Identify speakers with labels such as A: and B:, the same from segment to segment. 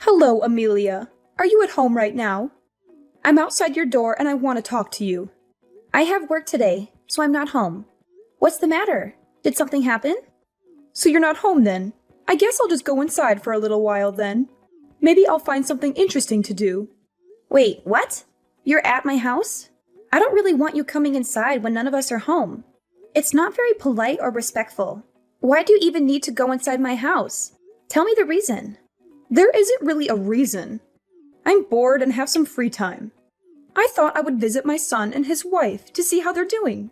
A: Hello, Amelia. Are you at home right now? I'm outside your door and I want to talk to you. I have work today, so I'm not home. What's the matter? Did something happen? So you're not home then? I guess I'll just go inside for a little while then. Maybe I'll find something interesting to do. Wait, what? You're at my house? I don't really want you coming inside when none of us are home. It's not very polite or respectful. Why do you even need to go inside my house? Tell me the reason. There isn't really a reason. I'm bored and have some free time. I thought I would visit my son and his wife to see how they're doing.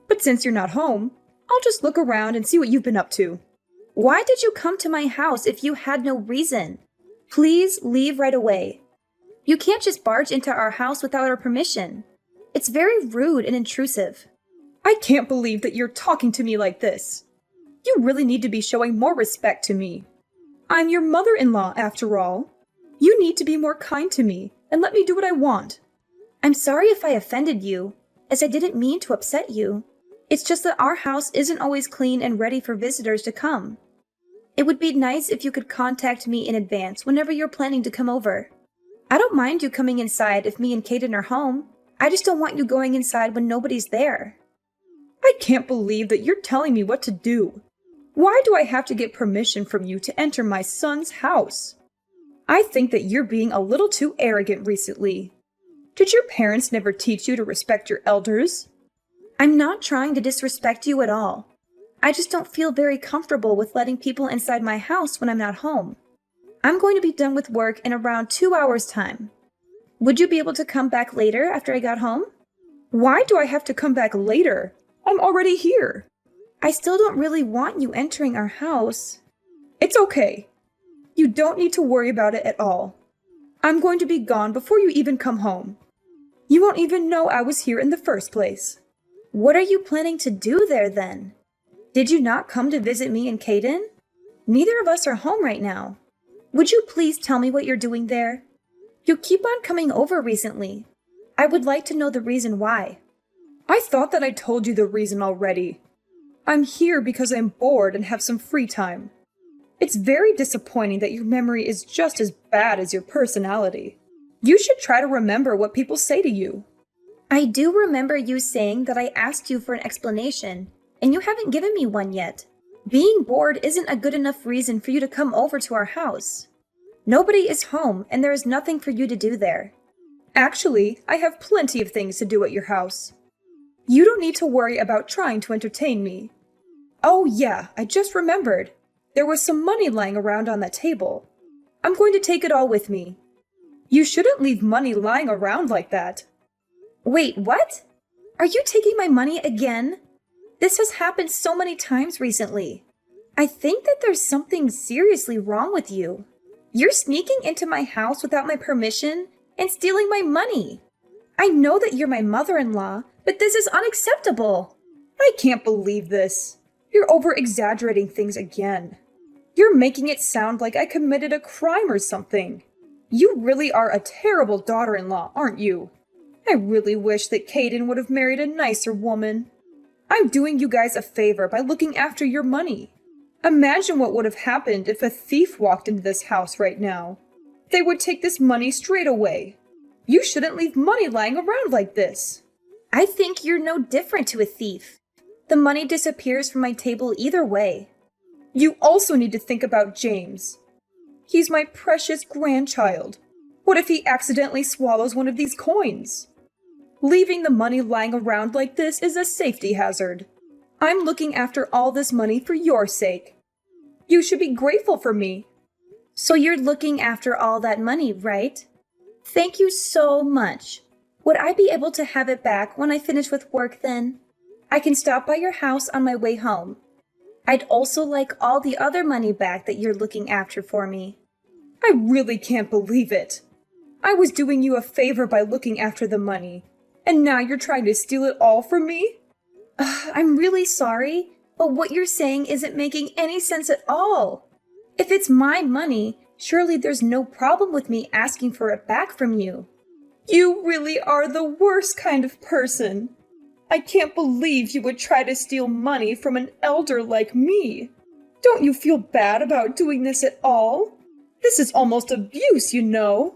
A: But since you're not home, I'll just look around and see what you've been up to. Why did you come to my house if you had no reason? Please leave right away. You can't just barge into our house without our permission. It's very rude and intrusive. I can't believe that you're talking to me like this. You really need to be showing more respect to me. I'm your mother-in-law, after all. You need to be more kind to me and let me do what I want. I'm sorry if I offended you, as I didn't mean to upset you. It's just that our house isn't always clean and ready for visitors to come. It would be nice if you could contact me in advance whenever you're planning to come over. I don't mind you coming inside if me and Kaden are home. I just don't want you going inside when nobody's there. I can't believe that you're telling me what to do. Why do I have to get permission from you to enter my son's house? I think that you're being a little too arrogant recently. Did your parents never teach you to respect your elders? I'm not trying to disrespect you at all. I just don't feel very comfortable with letting people inside my house when I'm not home. I'm going to be done with work in around 2 hours' time. Would you be able to come back later after I got home? Why do I have to come back later? I'm already here. I still don't really want you entering our house. It's okay. You don't need to worry about it at all. I'm going to be gone before you even come home. You won't even know I was here in the first place. What are you planning to do there then? Did you not come to visit me and Kaden? Neither of us are home right now. Would you please tell me what you're doing there? You keep on coming over recently. I would like to know the reason why. I thought that I told you the reason already. I'm here because I'm bored and have some free time. It's very disappointing that your memory is just as bad as your personality. You should try to remember what people say to you. I do remember you saying that I asked you for an explanation, and you haven't given me one yet. Being bored isn't a good enough reason for you to come over to our house. Nobody is home, and there is nothing for you to do there. Actually, I have plenty of things to do at your house. You don't need to worry about trying to entertain me. Oh yeah, I just remembered. There was some money lying around on that table. I'm going to take it all with me. You shouldn't leave money lying around like that. Wait, what? Are you taking my money again? This has happened so many times recently. I think that there's something seriously wrong with you. You're sneaking into my house without my permission and stealing my money. I know that you're my mother-in-law, but this is unacceptable. I can't believe this. You're over-exaggerating things again. You're making it sound like I committed a crime or something. You really are a terrible daughter-in-law, aren't you? I really wish that Kaden would have married a nicer woman. I'm doing you guys a favor by looking after your money. Imagine what would have happened if a thief walked into this house right now. They would take this money straight away. You shouldn't leave money lying around like this. I think you're no different to a thief. The money disappears from my table either way. You also need to think about James. He's my precious grandchild. What if he accidentally swallows one of these coins? Leaving the money lying around like this is a safety hazard. I'm looking after all this money for your sake. You should be grateful for me. So you're looking after all that money, right? Thank you so much. Would I be able to have it back when I finish with work then? I can stop by your house on my way home. I'd also like all the other money back that you're looking after for me. I really can't believe it. I was doing you a favor by looking after the money, and now you're trying to steal it all from me? I'm really sorry, but what you're saying isn't making any sense at all. If it's my money, surely there's no problem with me asking for it back from you. You really are the worst kind of person. I can't believe you would try to steal money from an elder like me. Don't you feel bad about doing this at all?
B: This is almost abuse, you know.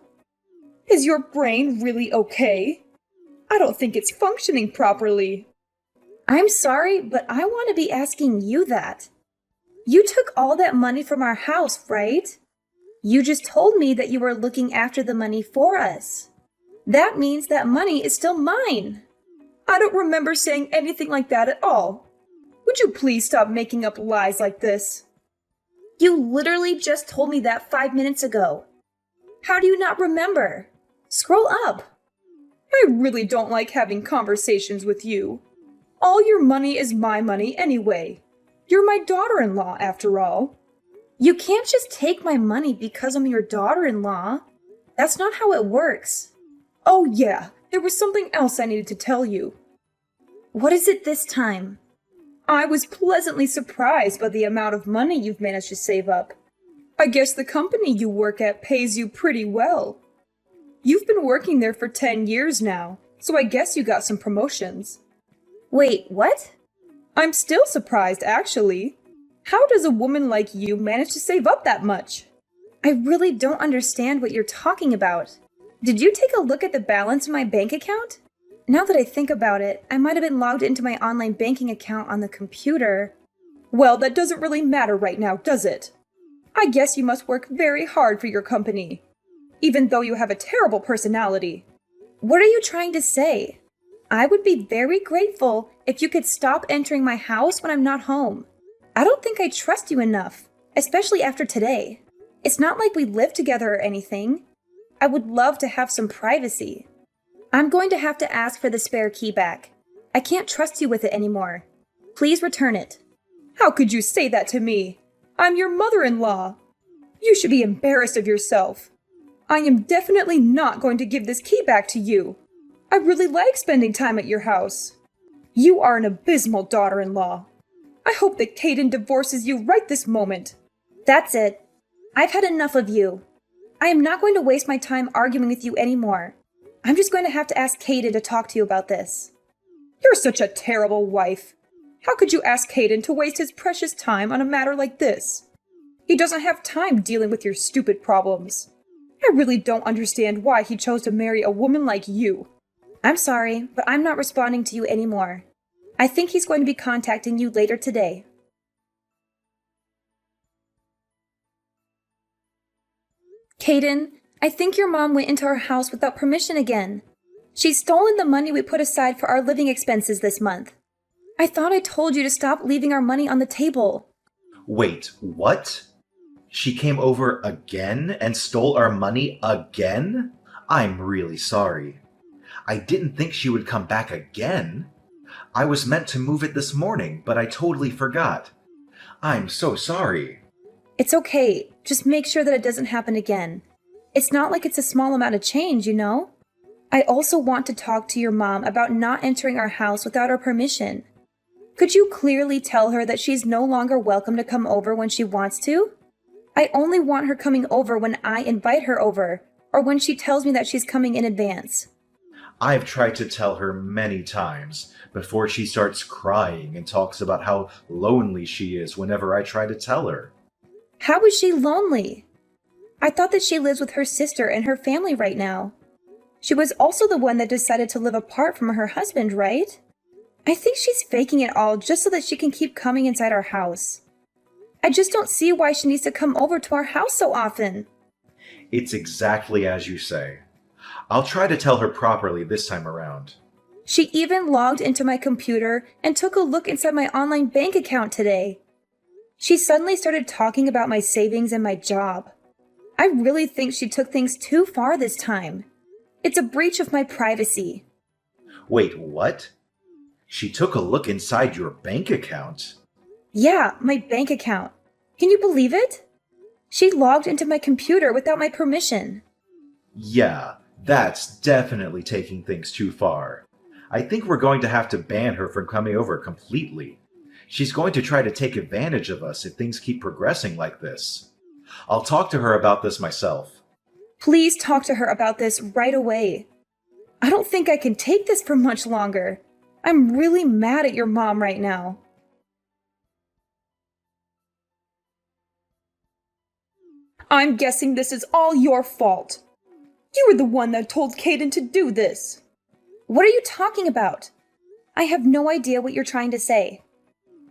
B: Is your brain really okay? I don't think it's functioning properly.
A: I'm sorry, but I want to be asking you that. You took all that money from our house, right? You just told me that you were looking after the money for us. That means that money is still mine.
B: I don't remember saying anything like that at all. Would you please stop making up lies like this?
A: You literally just told me that 5 minutes ago. How do you not remember? Scroll up.
B: I really don't like having conversations with you. All your money is my money anyway. You're my daughter-in-law, after all.
A: You can't just take my money because I'm your daughter-in-law. That's not how it works.
B: Oh yeah, there was something else I needed to tell you.
A: What is it this time?
B: I was pleasantly surprised by the amount of money you've managed to save up. I guess the company you work at pays you pretty well. You've been working there for 10 years now, so I guess you got some promotions.
A: Wait, what?
B: I'm still surprised, actually. How does a woman like you manage to save up that much?
A: I really don't understand what you're talking about. Did you take a look at the balance in my bank account? Now that I think about it, I might have been logged into my online banking account on the computer.
B: Well, that doesn't really matter right now, does it? I guess you must work very hard for your company, even though you have a terrible personality.
A: What are you trying to say? I would be very grateful if you could stop entering my house when I'm not home. I don't think I trust you enough, especially after today. It's not like we live together or anything. I would love to have some privacy. I'm going to have to ask for the spare key back. I can't trust you with it anymore. Please return it.
B: How could you say that to me? I'm your mother-in-law. You should be embarrassed of yourself. I am definitely not going to give this key back to you. I really like spending time at your house. You are an abysmal daughter-in-law. I hope that Caden divorces you right this moment.
A: That's it. I've had enough of you. I am not going to waste my time arguing with you anymore. I'm just going to have to ask Caden to talk to you about this.
B: You're such a terrible wife. How could you ask Caden to waste his precious time on a matter like this? He doesn't have time dealing with your stupid problems. I really don't understand why he chose to marry a woman like you.
A: I'm sorry, but I'm not responding to you anymore. I think he's going to be contacting you later today. Caden, I think your mom went into our house without permission again. She's stolen the money we put aside for our living expenses this month. I thought I told you to stop leaving our money on the table.
C: Wait, what? She came over again and stole our money again? I'm really sorry. I didn't think she would come back again. I was meant to move it this morning, but I totally forgot. I'm so sorry.
A: It's okay. Just make sure that it doesn't happen again. It's not like it's a small amount of change, you know? I also want to talk to your mom about not entering our house without our permission. Could you clearly tell her that she's no longer welcome to come over when she wants to? I only want her coming over when I invite her over, or when she tells me that she's coming in advance.
C: I've tried to tell her many times before she starts crying and talks about how lonely she is whenever I try to tell her.
A: How is she lonely? I thought that she lives with her sister and her family right now. She was also the one that decided to live apart from her husband, right? I think she's faking it all just so that she can keep coming inside our house. I just don't see why she needs to come over to our house so often.
C: It's exactly as you say. I'll try to tell her properly this time around.
A: She even logged into my computer and took a look inside my online bank account today. She suddenly started talking about my savings and my job. I really think she took things too far this time. It's a breach of my privacy.
C: Wait, what? She took a look inside your bank account?
A: Yeah, my bank account. Can you believe it? She logged into my computer without my permission.
C: Yeah, that's definitely taking things too far. I think we're going to have to ban her from coming over completely. She's going to try to take advantage of us if things keep progressing like this. I'll talk to her about this myself.
A: Please talk to her about this right away. I don't think I can take this for much longer. I'm really mad at your mom right now.
B: I'm guessing this is all your fault. You were the one that told Caden to do this.
A: What are you talking about? I have no idea what you're trying to say.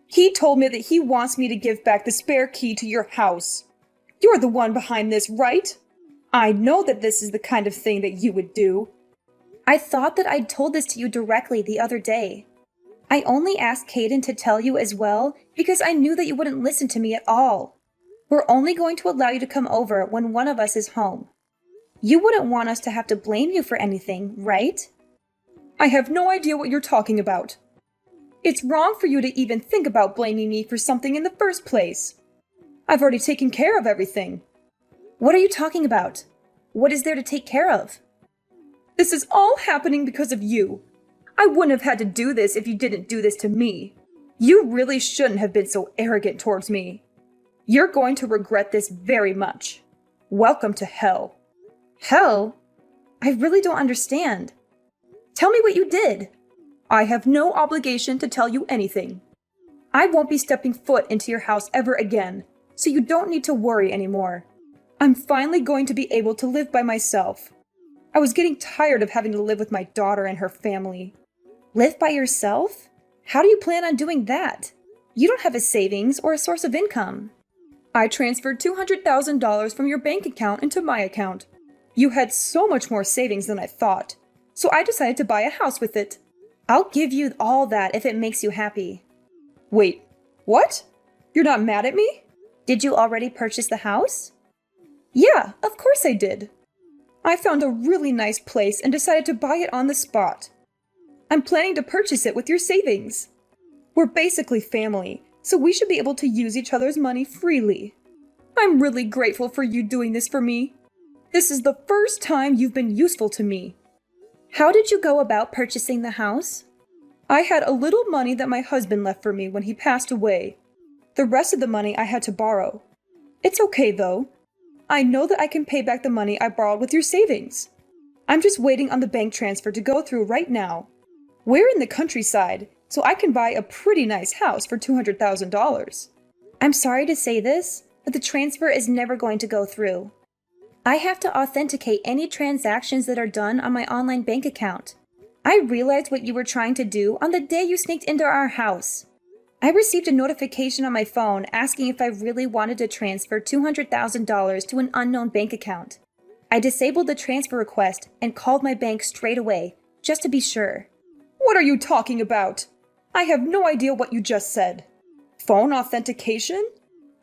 B: He told me that he wants me to give back the spare key to your house. You're the one behind this, right? I know that this is the kind of thing that you would do.
A: I thought that I'd told this to you directly the other day. I only asked Caden to tell you as well because I knew that you wouldn't listen to me at all. We're only going to allow you to come over when one of us is home. You wouldn't want us to have to blame you for anything, right?
B: I have no idea what you're talking about. It's wrong for you to even think about blaming me for something in the first place. I've already taken care of everything.
A: What are you talking about? What is there to take care of?
B: This is all happening because of you. I wouldn't have had to do this if you didn't do this to me. You really shouldn't have been so arrogant towards me. You're going to regret this very much. Welcome to hell.
A: Hell? I really don't understand. Tell me what you did.
B: I have no obligation to tell you anything. I won't be stepping foot into your house ever again, so you don't need to worry anymore. I'm finally going to be able to live by myself. I was getting tired of having to live with my daughter and her family.
A: Live by yourself? How do you plan on doing that? You don't have a savings or a source of income.
B: I transferred $200,000 from your bank account into my account. You had so much more savings than I thought, so I decided to buy a house with it.
A: I'll give you all that if it makes you happy.
B: Wait, what? You're not mad at me?
A: Did you already purchase the house?
B: Yeah, of course I did. I found a really nice place and decided to buy it on the spot. I'm planning to purchase it with your savings. We're basically family, so we should be able to use each other's money freely. I'm really grateful for you doing this for me. This is the first time you've been useful to me.
A: How did you go about purchasing the house?
B: I had a little money that my husband left for me when he passed away. The rest of the money I had to borrow. It's okay though. I know that I can pay back the money I borrowed with your savings. I'm just waiting on the bank transfer to go through right now. We're in the countryside, so I can buy a pretty nice house for $200,000.
A: I'm sorry to say this, but the transfer is never going to go through. I have to authenticate any transactions that are done on my online bank account. I realized what you were trying to do on the day you sneaked into our house. I received a notification on my phone asking if I really wanted to transfer $200,000 to an unknown bank account. I disabled the transfer request and called my bank straight away, just to be sure.
B: What are you talking about? I have no idea what you just said. Phone authentication?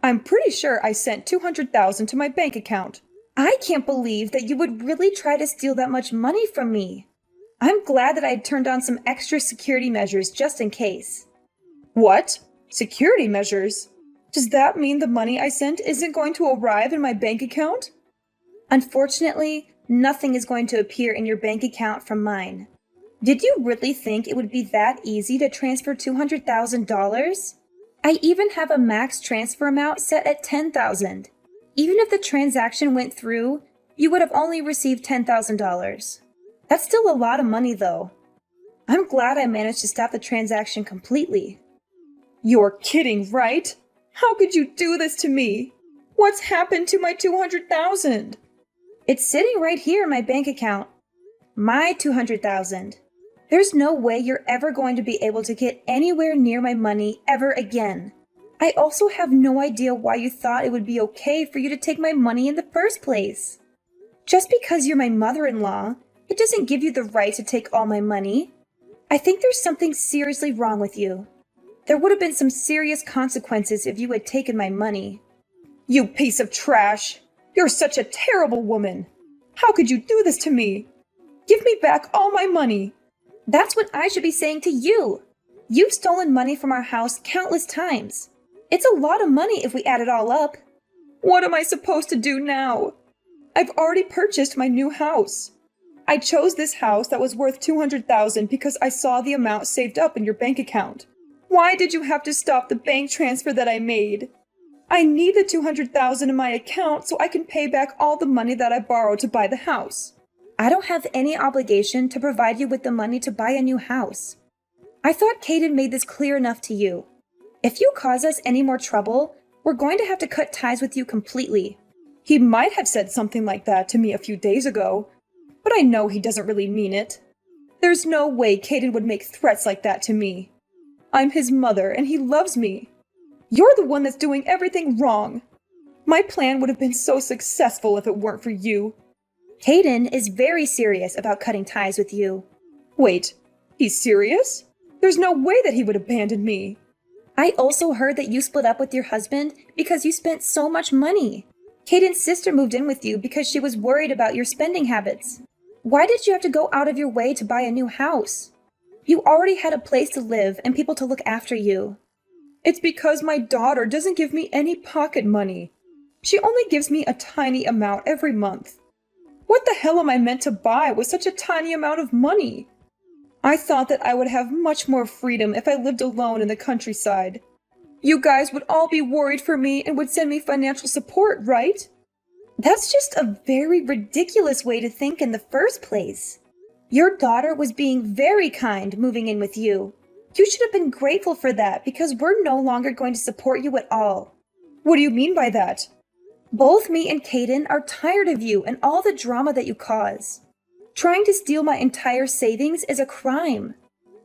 B: I'm pretty sure I sent $200,000 to my bank account.
A: I can't believe that you would really try to steal that much money from me. I'm glad that I had turned on some extra security measures just in case.
B: What? Security measures? Does that mean the money I sent isn't going to arrive in my bank account?
A: Unfortunately, nothing is going to appear in your bank account from mine. Did you really think it would be that easy to transfer $200,000? I even have a max transfer amount set at $10,000. Even if the transaction went through, you would have only received $10,000. That's still a lot of money though. I'm glad I managed to stop the transaction completely.
B: You're kidding, right? How could you do this to me? What's happened to my $200,000?
A: It's sitting right here in my bank account. My $200,000. There's no way you're ever going to be able to get anywhere near my money ever again. I also have no idea why you thought it would be okay for you to take my money in the first place. Just because you're my mother-in-law, it doesn't give you the right to take all my money. I think there's something seriously wrong with you. There would have been some serious consequences if you had taken my money.
B: You piece of trash! You're such a terrible woman! How could you do this to me? Give me back all my money!
A: That's what I should be saying to you. You've stolen money from our house countless times. It's a lot of money if we add it all up.
B: What am I supposed to do now? I've already purchased my new house. I chose this house that was worth $200,000 because I saw the amount saved up in your bank account. Why did you have to stop the bank transfer that I made? I need the $200,000 in my account so I can pay back all the money that I borrowed to buy the house.
A: I don't have any obligation to provide you with the money to buy a new house. I thought Caden made this clear enough to you. If you cause us any more trouble, we're going to have to cut ties with you completely.
B: He might have said something like that to me a few days ago, but I know he doesn't really mean it. There's no way Caden would make threats like that to me. I'm his mother, and he loves me. You're the one that's doing everything wrong. My plan would have been so successful if it weren't for you.
A: Caden is very serious about cutting ties with you.
B: Wait, he's serious? There's no way that he would abandon me.
A: I also heard that you split up with your husband because you spent so much money. Caden's sister moved in with you because she was worried about your spending habits. Why did you have to go out of your way to buy a new house? You already had a place to live and people to look after you.
B: It's because my daughter doesn't give me any pocket money. She only gives me a tiny amount every month. What the hell am I meant to buy with such a tiny amount of money? I thought that I would have much more freedom if I lived alone in the countryside. You guys would all be worried for me and would send me financial support, right?
A: That's just a very ridiculous way to think in the first place. Your daughter was being very kind moving in with you. You should have been grateful for that because we're no longer going to support you at all.
B: What do you mean by that?
A: Both me and Caden are tired of you and all the drama that you cause. Trying to steal my entire savings is a crime.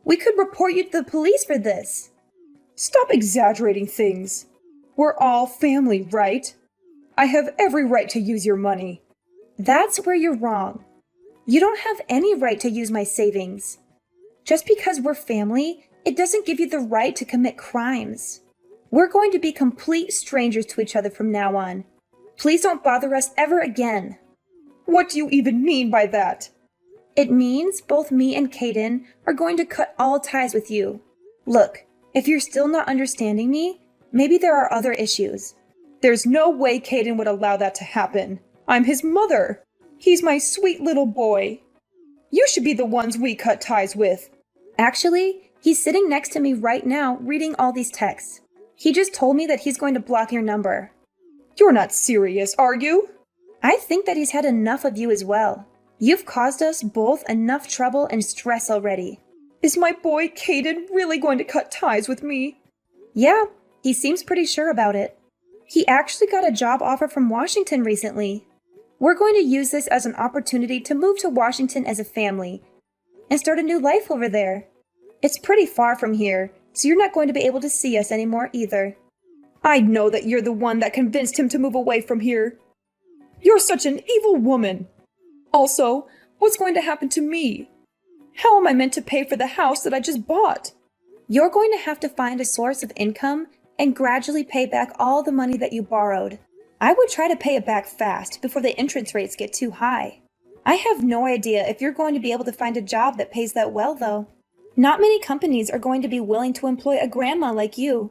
A: We could report you to the police for this.
B: Stop exaggerating things. We're all family, right? I have every right to use your money.
A: That's where you're wrong. You don't have any right to use my savings. Just because we're family, it doesn't give you the right to commit crimes. We're going to be complete strangers to each other from now on. Please don't bother us ever again.
B: What do you even mean by that?
A: It means both me and Caden are going to cut all ties with you. Look, if you're still not understanding me, maybe there are other issues.
B: There's no way Caden would allow that to happen. I'm his mother. He's my sweet little boy. You should be the ones we cut ties with.
A: Actually, he's sitting next to me right now reading all these texts. He just told me that he's going to block your number.
B: You're not serious, are you?
A: I think that he's had enough of you as well. You've caused us both enough trouble and stress already.
B: Is my boy Caden really going to cut ties with me?
A: Yeah, he seems pretty sure about it. He actually got a job offer from Washington recently. We're going to use this as an opportunity to move to Washington as a family and start a new life over there. It's pretty far from here, so you're not going to be able to see us anymore either.
B: I know that you're the one that convinced him to move away from here. You're such an evil woman. Also, what's going to happen to me? How am I meant to pay for the house that I just bought?
A: You're going to have to find a source of income and gradually pay back all the money that you borrowed. I would try to pay it back fast before the interest rates get too high. I have no idea if you're going to be able to find a job that pays that well, though. Not many companies are going to be willing to employ a grandma like you.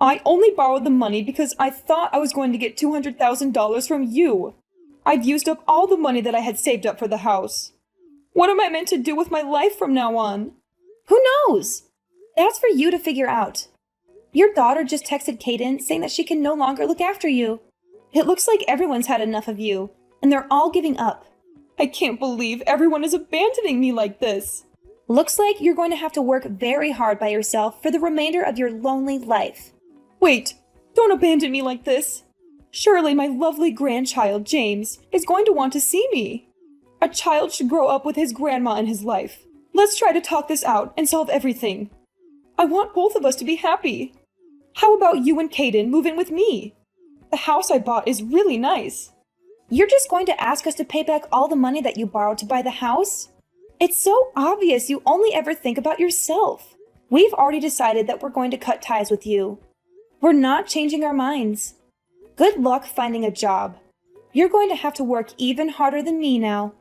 B: I only borrowed the money because I thought I was going to get $200,000 from you. I've used up all the money that I had saved up for the house. What am I meant to do with my life from now on?
A: Who knows? That's for you to figure out. Your daughter just texted Caden saying that she can no longer look after you. It looks like everyone's had enough of you, and they're all giving up.
B: I can't believe everyone is abandoning me like this.
A: Looks like you're going to have to work very hard by yourself for the remainder of your lonely life.
B: Wait, don't abandon me like this. Surely my lovely grandchild, James, is going to want to see me. A child should grow up with his grandma in his life. Let's try to talk this out and solve everything. I want both of us to be happy. How about you and Caden move in with me? The house I bought is really nice.
A: You're just going to ask us to pay back all the money that you borrowed to buy the house? It's so obvious you only ever think about yourself. We've already decided that we're going to cut ties with you. We're not changing our minds. Good luck finding a job. You're going to have to work even harder than me now.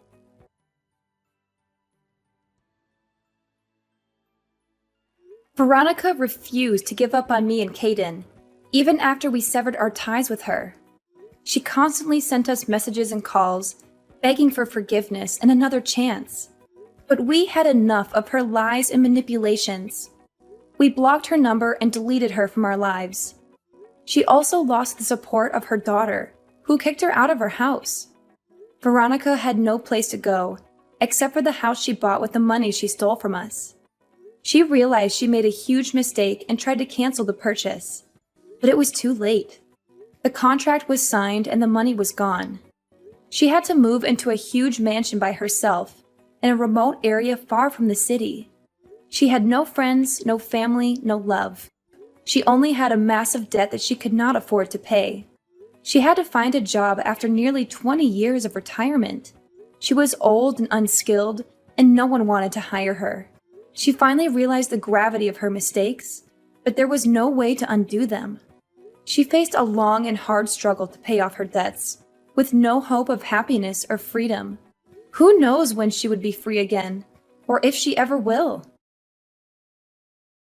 A: Veronica refused to give up on me and Caden, even after we severed our ties with her. She constantly sent us messages and calls, begging for forgiveness and another chance. But we had enough of her lies and manipulations. We blocked her number and deleted her from our lives. She also lost the support of her daughter, who kicked her out of her house. Veronica had no place to go, except for the house she bought with the money she stole from us. She realized she made a huge mistake and tried to cancel the purchase, but it was too late. The contract was signed and the money was gone. She had to move into a huge mansion by herself in a remote area far from the city. She had no friends, no family, no love. She only had a massive debt that she could not afford to pay. She had to find a job after nearly 20 years of retirement. She was old and unskilled, and no one wanted to hire her. She finally realized the gravity of her mistakes, but there was no way to undo them. She faced a long and hard struggle to pay off her debts, with no hope of happiness or freedom. Who knows when she would be free again, or if she ever will?